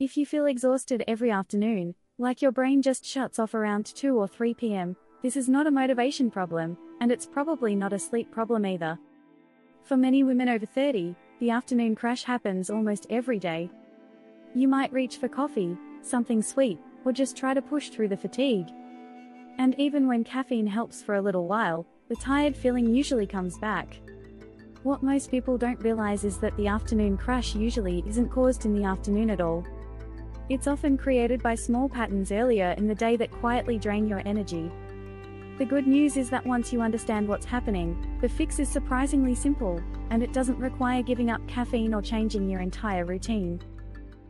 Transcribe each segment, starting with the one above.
If you feel exhausted every afternoon, like your brain just shuts off around 2 or 3 p.m., this is not a motivation problem, and it's probably not a sleep problem either. For many women over 30, the afternoon crash happens almost every day. You might reach for coffee, something sweet, or just try to push through the fatigue. And even when caffeine helps for a little while, the tired feeling usually comes back. What most people don't realize is that the afternoon crash usually isn't caused in the afternoon at all. It's often created by small patterns earlier in the day that quietly drain your energy. The good news is that once you understand what's happening, the fix is surprisingly simple, and it doesn't require giving up caffeine or changing your entire routine.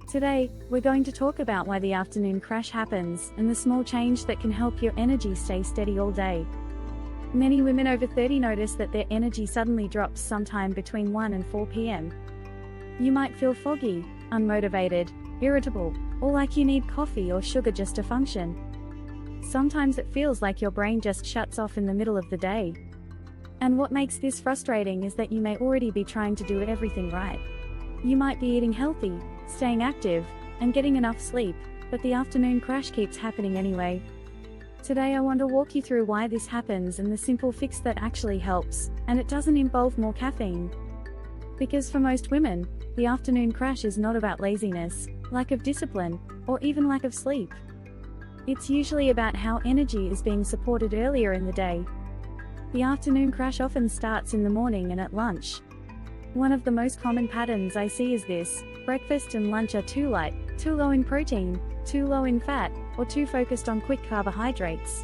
Today, we're going to talk about why the afternoon crash happens and the small change that can help your energy stay steady all day. Many women over 30 notice that their energy suddenly drops sometime between 1 and 4 p.m. You might feel foggy, unmotivated, irritable, or like you need coffee or sugar just to function. Sometimes it feels like your brain just shuts off in the middle of the day. And what makes this frustrating is that you may already be trying to do everything right. You might be eating healthy, staying active, and getting enough sleep, but the afternoon crash keeps happening anyway. Today I want to walk you through why this happens and the simple fix that actually helps, and it doesn't involve more caffeine. Because for most women, the afternoon crash is not about laziness, lack of discipline, or even lack of sleep. It's usually about how energy is being supported earlier in the day. The afternoon crash often starts in the morning and at lunch. One of the most common patterns I see is this: breakfast and lunch are too light, too low in protein, too low in fat, or too focused on quick carbohydrates.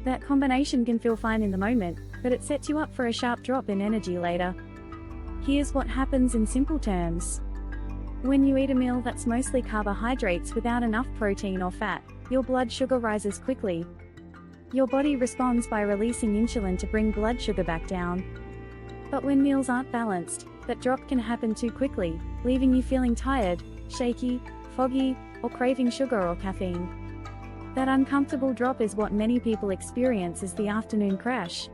That combination can feel fine in the moment, but it sets you up for a sharp drop in energy later. Here's what happens in simple terms. When you eat a meal that's mostly carbohydrates without enough protein or fat, your blood sugar rises quickly. Your body responds by releasing insulin to bring blood sugar back down. But when meals aren't balanced, that drop can happen too quickly, leaving you feeling tired, shaky, foggy, or craving sugar or caffeine. That uncomfortable drop is what many people experience as the afternoon crash.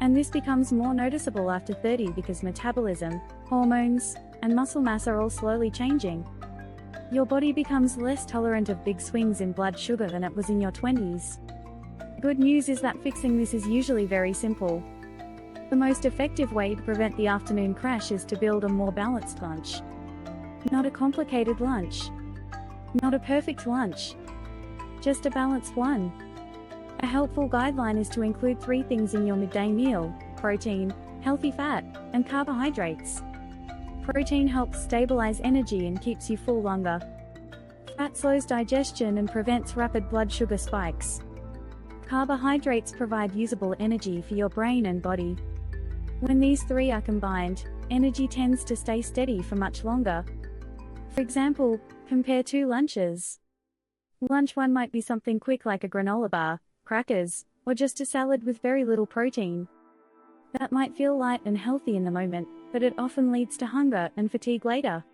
And this becomes more noticeable after 30 because metabolism, hormones, and muscle mass are all slowly changing. Your body becomes less tolerant of big swings in blood sugar than it was in your 20s. Good news is that fixing this is usually very simple. The most effective way to prevent the afternoon crash is to build a more balanced lunch. Not a complicated lunch. Not a perfect lunch. Just a balanced one. A helpful guideline is to include 3 things in your midday meal: protein, healthy fat, and carbohydrates. Protein helps stabilize energy and keeps you full longer. Fat slows digestion and prevents rapid blood sugar spikes. Carbohydrates provide usable energy for your brain and body. When these 3 are combined, energy tends to stay steady for much longer. For example, compare 2 lunches. Lunch 1 might be something quick like a granola bar, crackers, or just a salad with very little protein. That might feel light and healthy in the moment, but it often leads to hunger and fatigue later.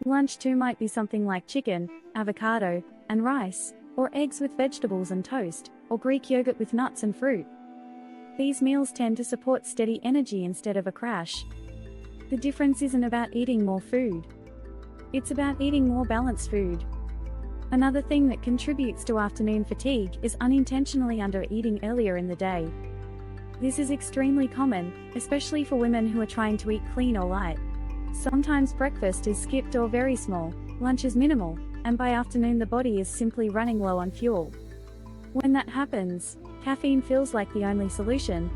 Lunch 2 might be something like chicken, avocado, and rice, or eggs with vegetables and toast, or Greek yogurt with nuts and fruit. These meals tend to support steady energy instead of a crash. The difference isn't about eating more food. It's about eating more balanced food. Another thing that contributes to afternoon fatigue is unintentionally undereating earlier in the day. This is extremely common, especially for women who are trying to eat clean or light. Sometimes breakfast is skipped or very small, lunch is minimal, and by afternoon the body is simply running low on fuel. When that happens, caffeine feels like the only solution.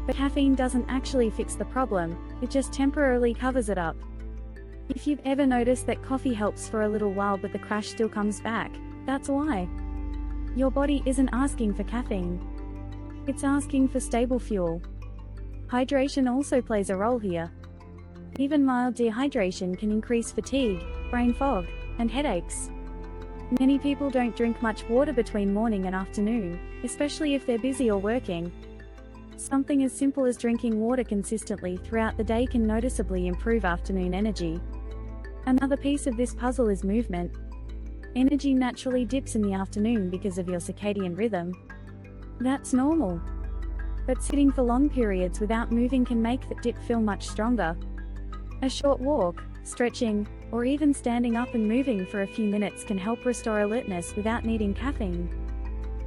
But caffeine doesn't actually fix the problem, it just temporarily covers it up. If you've ever noticed that coffee helps for a little while but the crash still comes back, that's why. Your body isn't asking for caffeine. It's asking for stable fuel. Hydration also plays a role here. Even mild dehydration can increase fatigue, brain fog, and headaches. Many people don't drink much water between morning and afternoon, especially if they're busy or working. Something as simple as drinking water consistently throughout the day can noticeably improve afternoon energy. Another piece of this puzzle is movement. Energy naturally dips in the afternoon because of your circadian rhythm. That's normal. But sitting for long periods without moving can make that dip feel much stronger. A short walk, stretching, or even standing up and moving for a few minutes can help restore alertness without needing caffeine.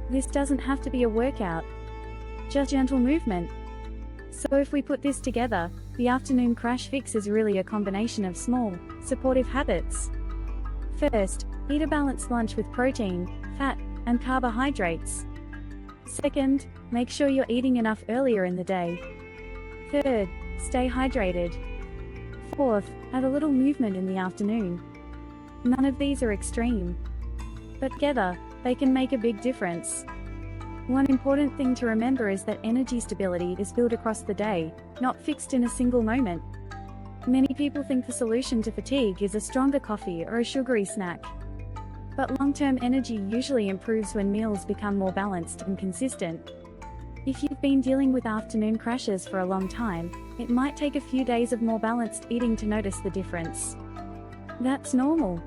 This doesn't have to be a workout, just gentle movement. So if we put this together, the afternoon crash fix is really a combination of small, supportive habits. First, eat a balanced lunch with protein, fat, and carbohydrates. Second, make sure you're eating enough earlier in the day. Third, stay hydrated. Fourth, add a little movement in the afternoon. None of these are extreme, but together, they can make a big difference. One important thing to remember is that energy stability is built across the day, not fixed in a single moment. Many people think the solution to fatigue is a stronger coffee or a sugary snack. But long-term energy usually improves when meals become more balanced and consistent. If you've been dealing with afternoon crashes for a long time, it might take a few days of more balanced eating to notice the difference. That's normal.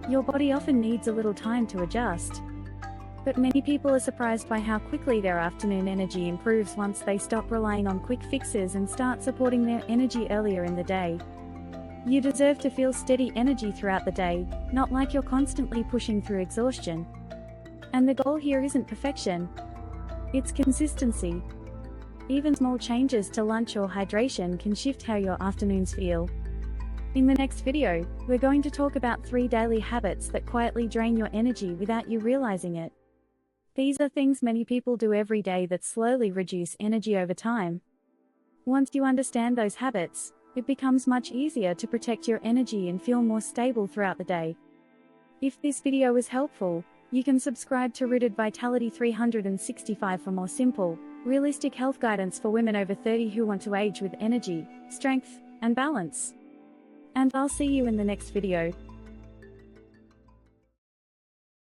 Your body often needs a little time to adjust. But many people are surprised by how quickly their afternoon energy improves once they stop relying on quick fixes and start supporting their energy earlier in the day. You deserve to feel steady energy throughout the day, not like you're constantly pushing through exhaustion. And the goal here isn't perfection. It's consistency. Even small changes to lunch or hydration can shift how your afternoons feel. In the next video, we're going to talk about 3 daily habits that quietly drain your energy without you realizing it. These are things many people do every day that slowly reduce energy over time. Once you understand those habits, it becomes much easier to protect your energy and feel more stable throughout the day. If this video was helpful, you can subscribe to Rooted Vitality 365 for more simple, realistic health guidance for women over 30 who want to age with energy, strength, and balance. And I'll see you in the next video.